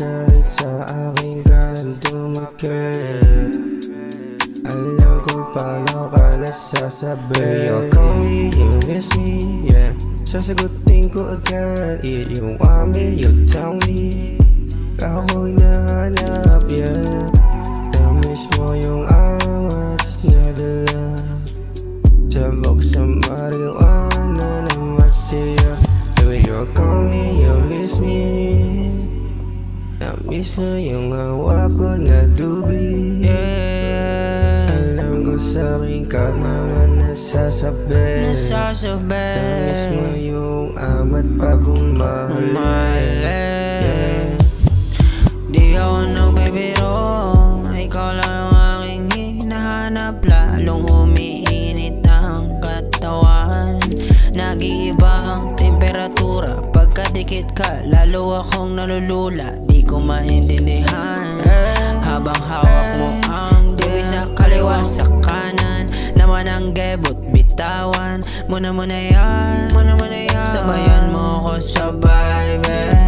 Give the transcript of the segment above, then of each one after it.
kahit sa aking kanan tumakit. Alam ko paano ka nasasabi. You call me, you miss me, yeah. Sasagutin ko agad. If you want me, you tell me. Ako'y nahanap, yeah. Na-miss mo yung amats na dala. Sabog sa marijuana na masaya. Baby, you call me, you miss me. Na-miss mo yung hawak ko na dubi. Alam ko sa'kin ka naman nasasabi. Na-miss mo yung amat pag umahal. Di ako nagbibiro, ikaw lang ang aking hinahanap. Lalong umiinit ang katawan, nag-iiba ang temperatura. Pagkadikit ka, lalo akong nalulula. Di ko maintindihan habang hawak mo ang diwi sa kaliwa, sa kanan naman ang gebot. Bitawan mo na yan, sabayan mo ko sabay, babe.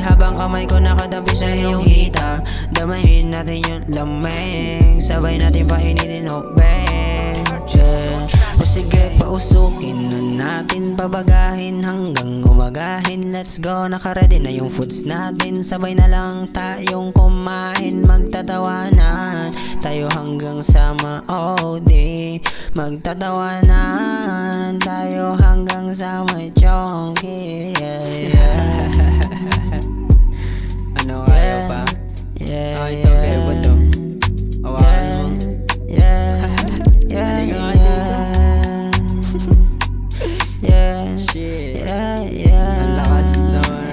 Habang kamay ko nakadabi sa iyong hita, damahin natin yung lamig, sabay natin painitin, oh babe, yeah. O sige, pausukin na natin, pabagahin hanggang umagahin. Let's go, nakaready na yung foods natin. Sabay na lang tayong kumain, magtatawanan tayo hanggang sa ma-OD. Magtatawanan tayo hanggang sa may chonky, yeah. Ano, ayaw pa? Yeah, Ito, pero ba to? Awakan mo. Shit. Ang lakas naman.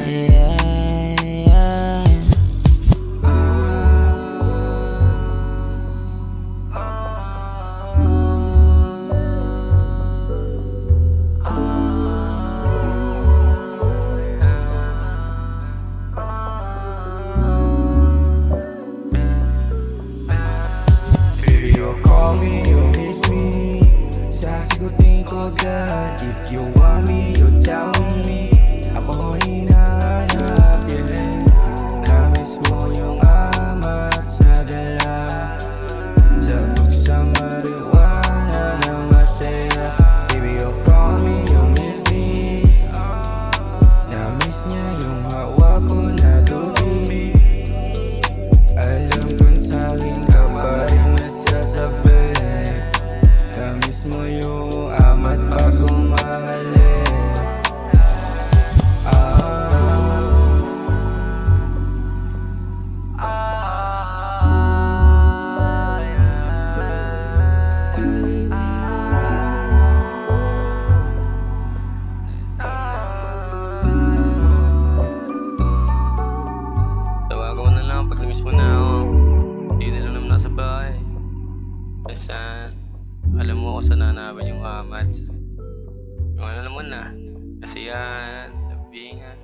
Baby, you call me, you miss me. Sasagutin ko agad. If you want me, you tell me. Ako hinahanap, yeah. Na-miss mo yung amats na dala. Sabog sa marijuana na masaya. Baby, you call me, you miss me. Na-miss niya yung hawak ko na dubi. Alam kong sa'kin ka pa rin nasasabi. Na-miss mo yung amat pag umahalin. Tawagan mo na lang pag na-miss mo na ako. Hindi na lang naman nasa bahay. Kasi alam mo kung saan nanapin yung amats. Yung alam mo na. Kasi yan, labingan.